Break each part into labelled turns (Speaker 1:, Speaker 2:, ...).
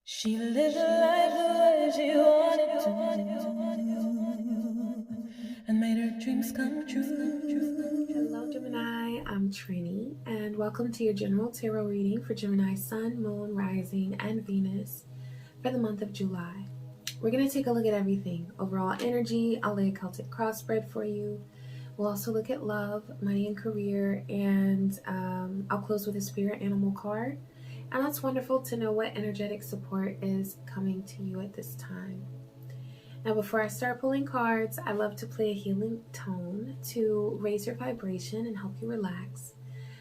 Speaker 1: She lived life the way she wanted to and made her dreams come true.
Speaker 2: Hello, Gemini. I'm Trini, and welcome to your general tarot reading for Gemini Sun, Moon, Rising, and Venus for the month of July. We're going to take a look at everything. Overall energy, I'll lay a Celtic cross spread for you. We'll also look at love, money, and career, and I'll close with a spirit animal card. And that's wonderful to know what energetic support is coming to you at this time. Now, before I start pulling cards, I love to play a healing tone to raise your vibration and help you relax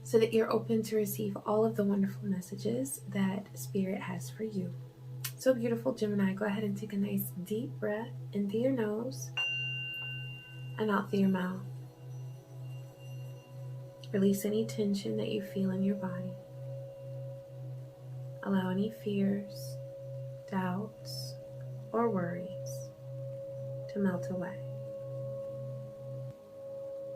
Speaker 2: so that you're open to receive all of the wonderful messages that Spirit has for you. So beautiful, Gemini. Go ahead and take a nice deep breath into your nose and out through your mouth. Release any tension that you feel in your body. Allow any fears, doubts, or worries to melt away.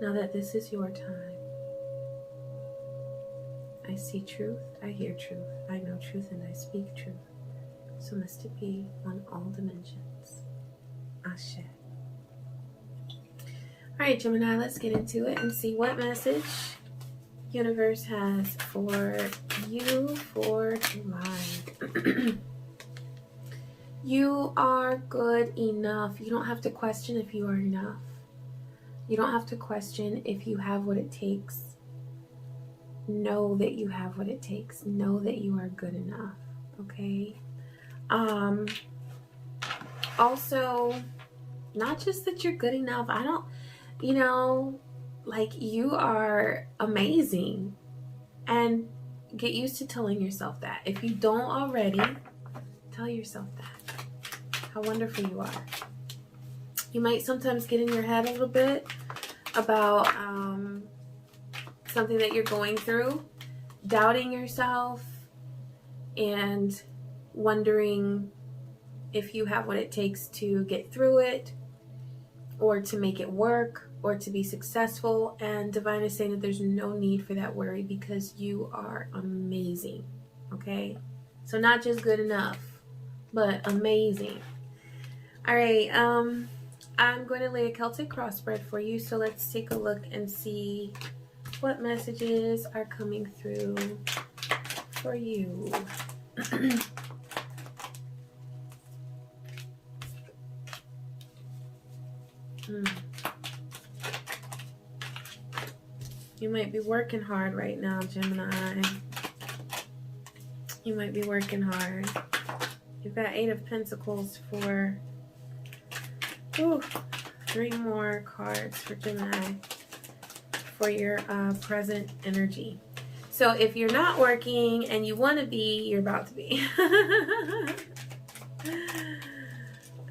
Speaker 2: Now that this is your time, I see truth, I hear truth, I know truth, and I speak truth. So must it be on all dimensions. Ashe. Alright, Gemini, let's get into it and see what message universe has for you for July. You are good enough. You don't have to question if you are enough. You don't have to question if you have what it takes. Know that you have what it takes. Know that you are good enough. Okay? Also, not just that you're good enough. You are amazing. And get used to telling yourself that. If you don't already, tell yourself that. How wonderful you are. You might sometimes get in your head a little bit about something that you're going through, doubting yourself, and wondering if you have what it takes to get through it, or to make it work, or to be successful. And Divine is saying that there's no need for that worry because you are amazing. Okay? So not just good enough, but amazing. All right, I'm going to lay a Celtic cross spread for you. So let's take a look and see what messages are coming through for you. You might be working hard right now, Gemini. You might be working hard. You've got 8 of Pentacles for 3 more cards for Gemini for your present energy. So if you're not working and you want to be, you're about to be.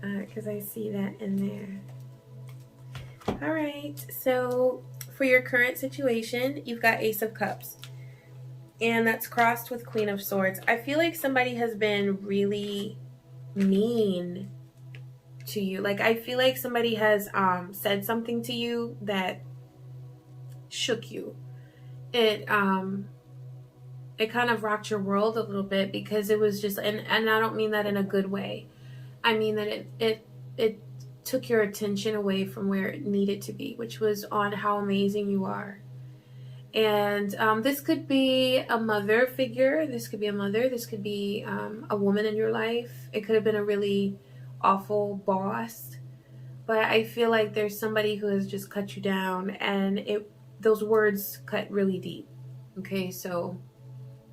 Speaker 2: Because I see that in there. All right, so for your current situation, you've got Ace of Cups. And that's crossed with Queen of Swords. I feel like somebody has been really mean to you. Like, I feel like somebody has said something to you that shook you. It kind of rocked your world a little bit because it was just, and I don't mean that in a good way. I mean that it took your attention away from where it needed to be, which was on how amazing you are. And this could be a mother figure. This could be a mother. This could be a woman in your life. It could have been a really awful boss. But I feel like there's somebody who has just cut you down, and those words cut really deep. Okay, so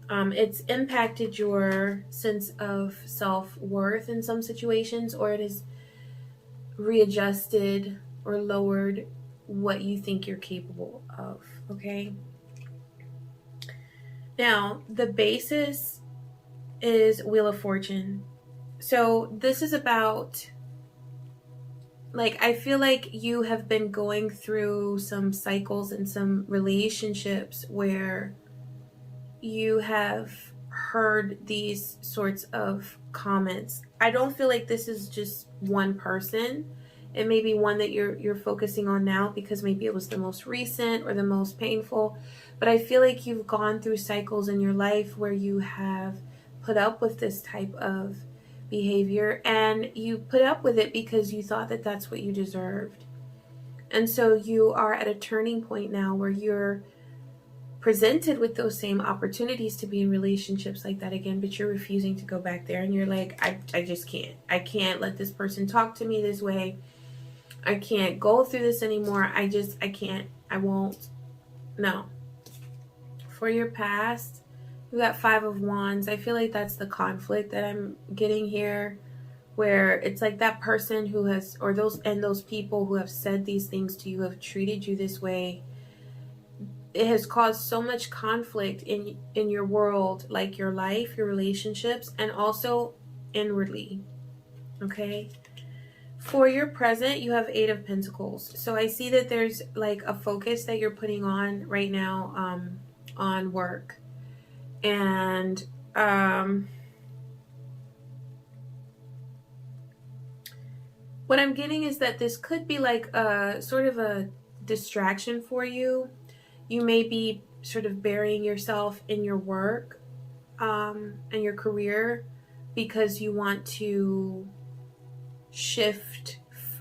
Speaker 2: it's impacted your sense of self-worth in some situations, or it has readjusted or lowered what you think you're capable of. Okay, now the basis is Wheel of Fortune. So this is about, like, I feel like you have been going through some cycles and some relationships where you have heard these sorts of comments. I don't feel like this is just one person. It may be one that you're focusing on now because maybe it was the most recent or the most painful. But I feel like you've gone through cycles in your life where you have put up with this type of behavior, and you put up with it because you thought that that's what you deserved. And so you are at a turning point now where you're presented with those same opportunities to be in relationships like that again, but you're refusing to go back there, and you're like, I just can't. I can't let this person talk to me this way. I can't go through this anymore. I can't. I won't. No. For your past, you got 5 of Wands. I feel like that's the conflict that I'm getting here, where it's like that person who has, or those people who have said these things to you, have treated you this way. It has caused so much conflict in your world, like your life, your relationships, and also inwardly. Okay? For your present, you have 8 of Pentacles. So I see that there's like a focus that you're putting on right now on work. And what I'm getting is that this could be like a sort of a distraction for you. You may be sort of burying yourself in your work and your career because you want to shift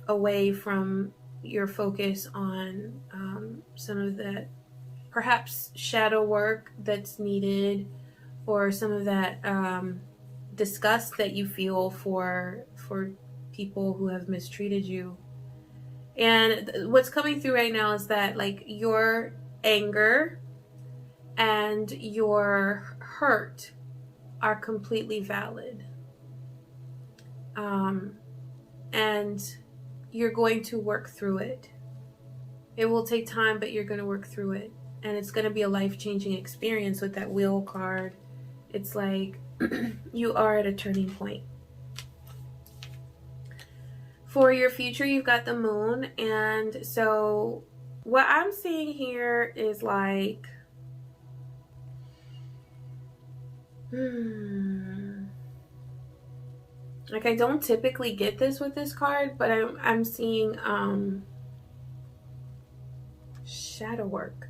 Speaker 2: away from your focus on some of the perhaps shadow work that's needed, or some of that disgust that you feel for people who have mistreated you. And what's coming through right now is that like your anger and your hurt are completely valid. And you're going to work through it. It will take time, but you're going to work through it. And it's going to be a life-changing experience with that Wheel card. It's like you are at a turning point. For your future, you've got the Moon. And so what I'm seeing here is like, like I don't typically get this with this card, but I'm seeing shadow work.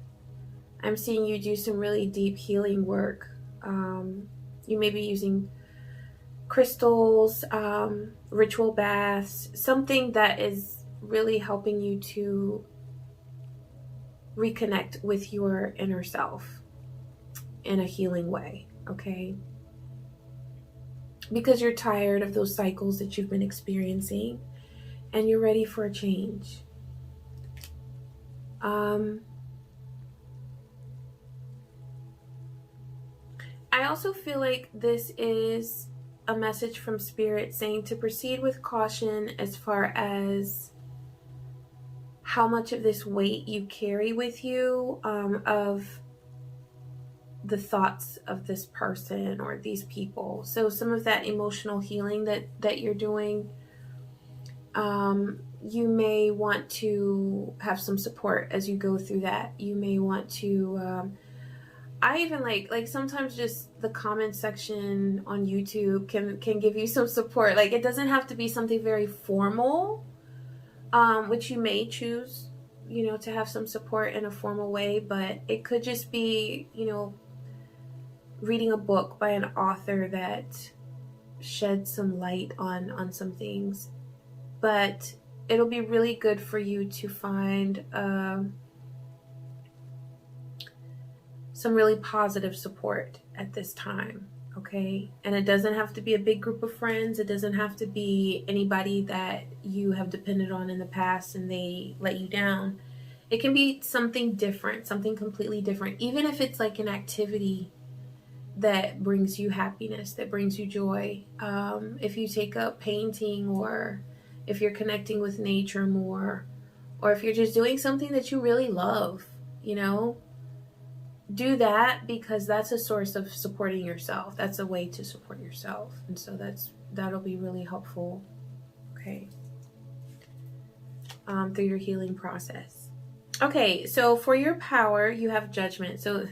Speaker 2: I'm seeing you do some really deep healing work. You may be using crystals, ritual baths, something that is really helping you to reconnect with your inner self in a healing way, okay? Because you're tired of those cycles that you've been experiencing and you're ready for a change. I also feel like this is a message from Spirit saying to proceed with caution as far as how much of this weight you carry with you, of the thoughts of this person or these people. So some of that emotional healing that you're doing, you may want to have some support as you go through that. You may want to I even like sometimes just the comment section on YouTube can give you some support. Like it doesn't have to be something very formal, which you may choose, you know, to have some support in a formal way, but it could just be, you know, reading a book by an author that sheds some light on some things. But it'll be really good for you to find some really positive support at this time, okay? And it doesn't have to be a big group of friends. It doesn't have to be anybody that you have depended on in the past and they let you down. It can be something different, something completely different, even if it's like an activity that brings you happiness, that brings you joy. If you take up painting, or if you're connecting with nature more, or if you're just doing something that you really love, you know, do that, because that's a source of supporting yourself. That's a way to support yourself. And so that'll be really helpful, okay, through your healing process. Okay, so for your power, you have Judgment. So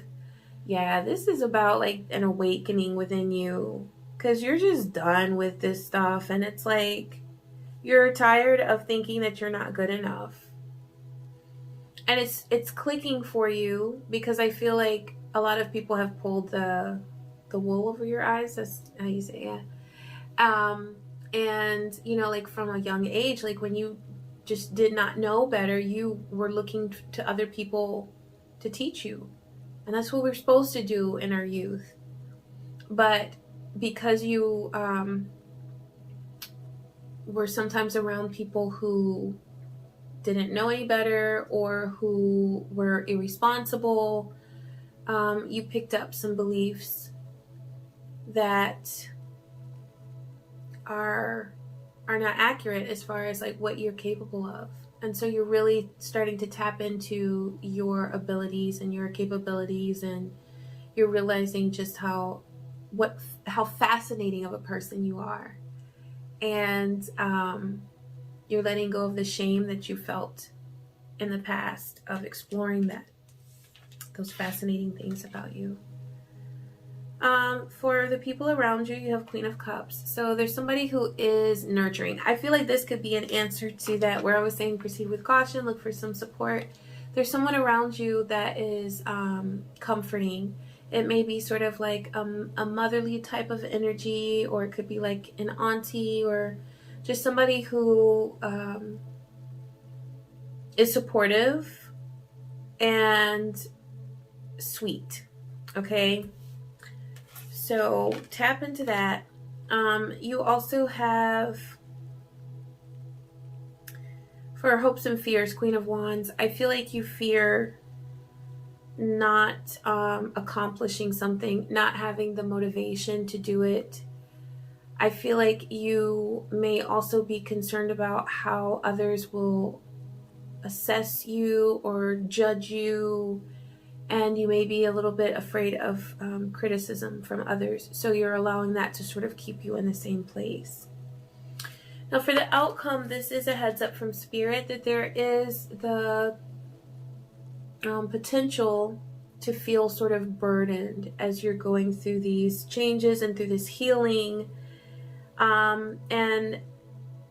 Speaker 2: yeah, this is about like an awakening within you, because you're just done with this stuff, and it's like you're tired of thinking that you're not good enough. And it's clicking for you, because I feel like a lot of people have pulled the the wool over your eyes. That's how you say it. And you know, like from a young age, like when you just did not know better, you were looking to other people to teach you. And that's what we're supposed to do in our youth. But because you were sometimes around people who didn't know any better or who were irresponsible, you picked up some beliefs that are not accurate as far as like what you're capable of. And so you're really starting to tap into your abilities and your capabilities, and you're realizing just how fascinating of a person you are. And you're letting go of the shame that you felt in the past of exploring those fascinating things about you. For the people around you, you have Queen of Cups. So there's somebody who is nurturing. I feel like this could be an answer to that, where I was saying proceed with caution, look for some support. There's someone around you that is comforting. It may be sort of like a motherly type of energy, or it could be like an auntie, or just somebody who is supportive and sweet. Okay? So tap into that. You also have, for hopes and fears, Queen of Wands. I feel like you fear not accomplishing something, not having the motivation to do it. I feel like you may also be concerned about how others will assess you or judge you, and you may be a little bit afraid of criticism from others. So you're allowing that to sort of keep you in the same place. Now for the outcome, this is a heads up from Spirit that there is the potential to feel sort of burdened as you're going through these changes and through this healing. And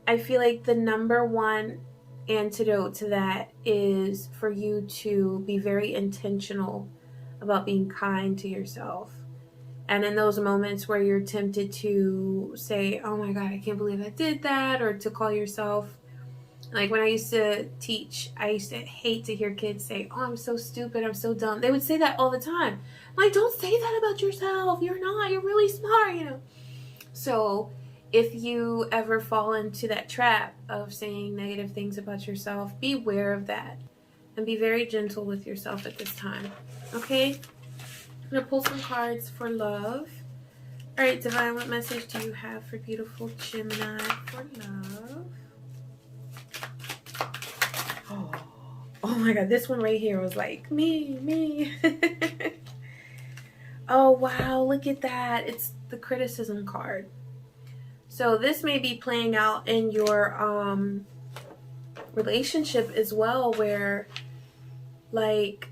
Speaker 2: I feel like the number one antidote to that is for you to be very intentional about being kind to yourself. And in those moments where you're tempted to say, oh my God, I can't believe I did that, or to call yourself, like when I used to teach, I used to hate to hear kids say, oh, I'm so stupid, I'm so dumb. They would say that all the time. I'm like, don't say that about yourself. You're not, you're really smart, you know. So if you ever fall into that trap of saying negative things about yourself, be aware of that and be very gentle with yourself at this time. Okay? I'm going to pull some cards for love. All right, Divine, what message do you have for beautiful Gemini for love? Oh my God, this one right here was like, me. Oh, wow, look at that. It's the criticism card. So this may be playing out in your relationship as well, where like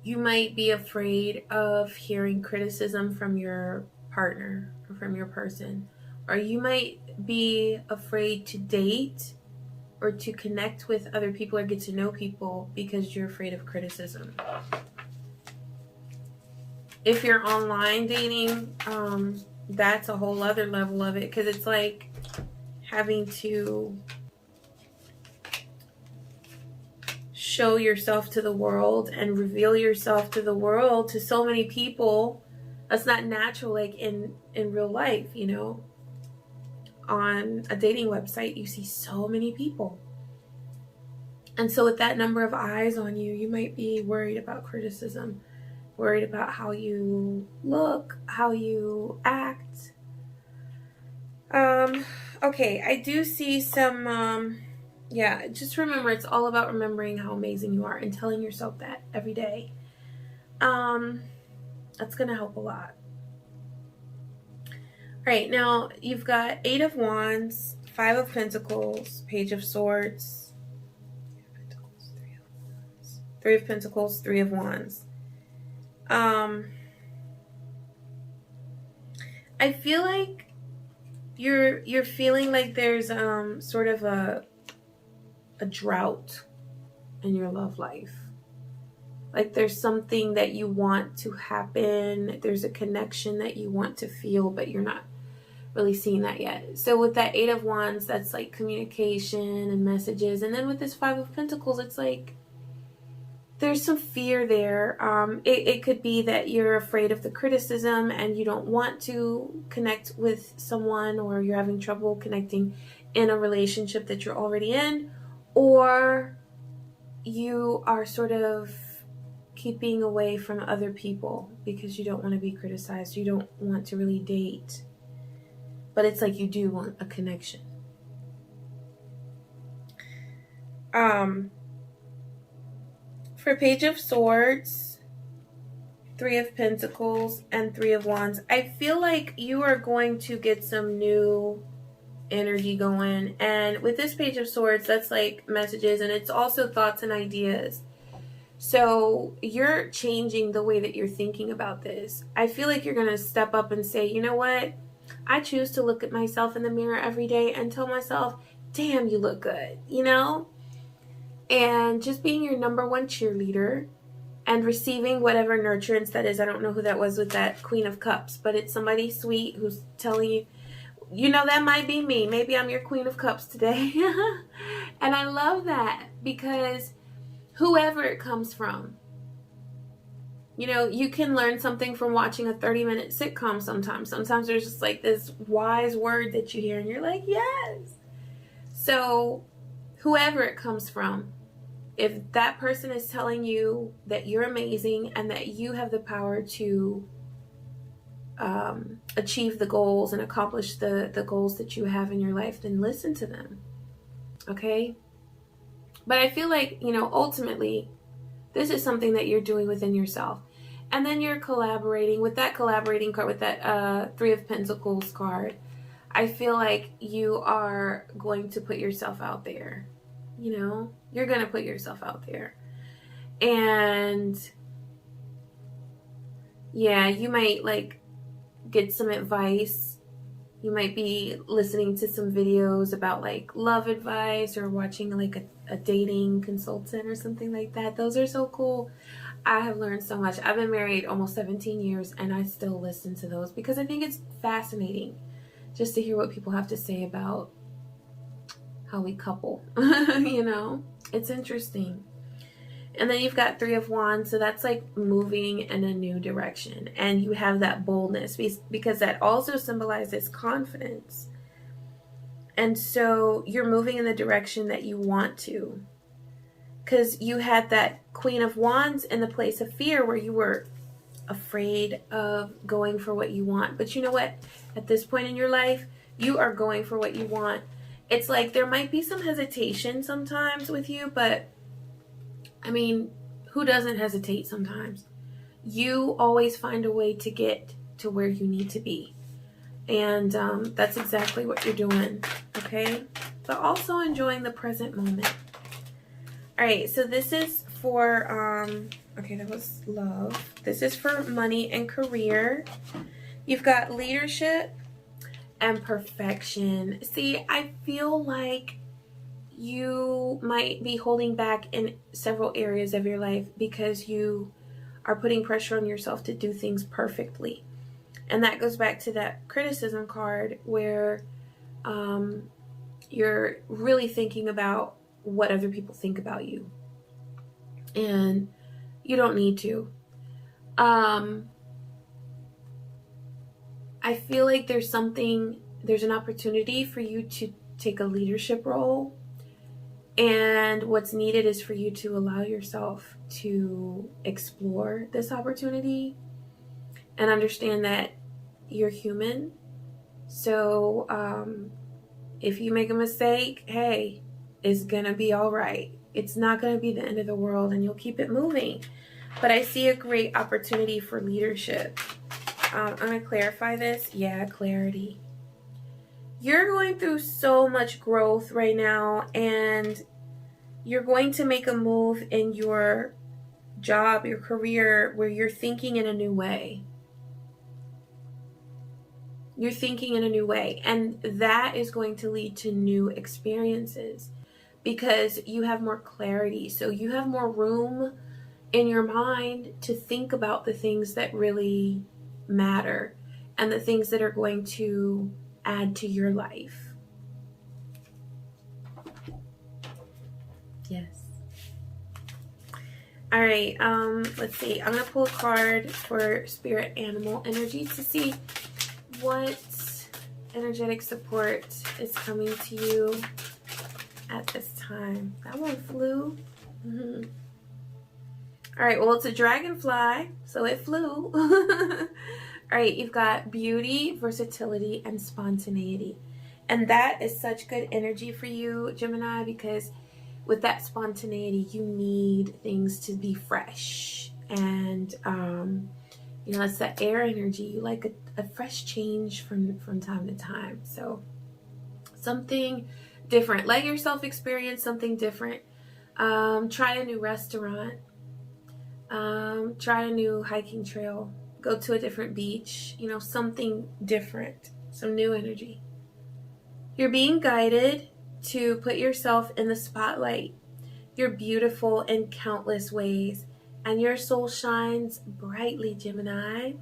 Speaker 2: you might be afraid of hearing criticism from your partner or from your person, or you might be afraid to date or to connect with other people or get to know people because you're afraid of criticism. If you're online dating, that's a whole other level of it, because it's like having to show yourself to the world and reveal yourself to the world, to so many people. That's not natural, like in real life, you know. On a dating website, you see so many people. And so with that number of eyes on you, you might be worried about criticism, worried about how you look, how you act. Okay, I do see some, yeah, just remember, it's all about remembering how amazing you are and telling yourself that every day. That's going to help a lot. All right, now you've got 8 of Wands, 5 of Pentacles, Page of Swords, 3 of Pentacles, 3 of Wands. I feel like you're feeling like there's sort of a drought in your love life. Like there's something that you want to happen. There's a connection that you want to feel, but you're not really seeing that yet. So with that Eight of Wands, that's like communication and messages. And then with this Five of Pentacles, it's like there's some fear there. It could be that you're afraid of the criticism and you don't want to connect with someone, or you're having trouble connecting in a relationship that you're already in, or you are sort of keeping away from other people because you don't want to be criticized. You don't want to really date, but it's like you do want a connection. For Page of Swords, Three of Pentacles, and Three of Wands, I feel like you are going to get some new energy going. And with this Page of Swords, that's like messages, and it's also thoughts and ideas. So you're changing the way that you're thinking about this. I feel like you're going to step up and say, you know what? I choose to look at myself in the mirror every day and tell myself, damn, you look good, you know? And just being your number one cheerleader and receiving whatever nurturance that is. I don't know who that was with that Queen of Cups, but it's somebody sweet who's telling you, you know, that might be me. Maybe I'm your Queen of Cups today. And I love that, because whoever it comes from, you know, you can learn something from watching a 30-minute sitcom sometimes. Sometimes there's just like this wise word that you hear and you're like, yes. So whoever it comes from, if that person is telling you that you're amazing and that you have the power to achieve the goals and accomplish the goals that you have in your life, then listen to them. Okay? But I feel like, you know, ultimately, this is something that you're doing within yourself. And then you're collaborating with that collaborating card, with that Three of Pentacles card. I feel like you are going to put yourself out there. You know, you're going to put yourself out there. And yeah, you might like get some advice. You might be listening to some videos about like love advice, or watching like a dating consultant or something like that. Those are so cool. I have learned so much. I've been married almost 17 years and I still listen to those because I think it's fascinating just to hear what people have to say about how we couple. You know, it's interesting. And then you've got Three of Wands, so that's like moving in a new direction. And you have that boldness because that also symbolizes confidence. And so you're moving in the direction that you want to. Because you had that Queen of Wands in the place of fear, where you were afraid of going for what you want. But you know what? At this point in your life, you are going for what you want. It's like there might be some hesitation sometimes with you, but I mean, who doesn't hesitate sometimes? You always find a way to get to where you need to be. And that's exactly what you're doing, okay? But also enjoying the present moment. All right, so this is for, okay, that was love. This is for money and career. You've got leadership and perfection. See, I feel like you might be holding back in several areas of your life because you are putting pressure on yourself to do things perfectly. And that goes back to that criticism card where you're really thinking about what other people think about you. And you don't need to. I feel like there's an opportunity for you to take a leadership role. And what's needed is for you to allow yourself to explore this opportunity and understand that you're human. So if you make a mistake, hey, it's going to be all right. It's not going to be the end of the world, and you'll keep it moving. But I see a great opportunity for leadership. I'm going to clarify this. Yeah, clarity. You're going through so much growth right now, and you're going to make a move in your job, your career, where you're thinking in a new way. You're thinking in a new way, and that is going to lead to new experiences because you have more clarity. So you have more room in your mind to think about the things that really matter and the things that are going to add to your life. Yes. All right, let's see. I'm going to pull a card for spirit animal energy to see what energetic support is coming to you at this time. That one flew. Mm-hmm. All right, well, it's a dragonfly, so it flew. All right, you've got beauty, versatility, and spontaneity. And that is such good energy for you, Gemini, because with that spontaneity, you need things to be fresh. And, you know, it's that air energy. You like a fresh change from time to time. So something different. Let yourself experience something different. Try a new restaurant. Try a new hiking trail. Go to a different beach. You know, something different. Some new energy. You're being guided to put yourself in the spotlight. You're beautiful in countless ways, and your soul shines brightly, Gemini.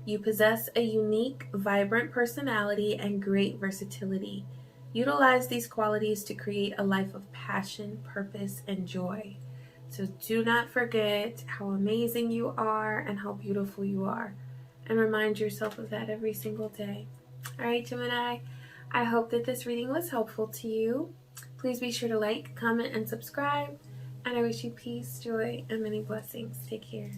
Speaker 2: You possess a unique, vibrant personality and great versatility. Utilize these qualities to create a life of passion, purpose, and joy. So do not forget how amazing you are and how beautiful you are. And remind yourself of that every single day. All right, Gemini, I hope that this reading was helpful to you. Please be sure to like, comment, and subscribe. And I wish you peace, joy, and many blessings. Take care.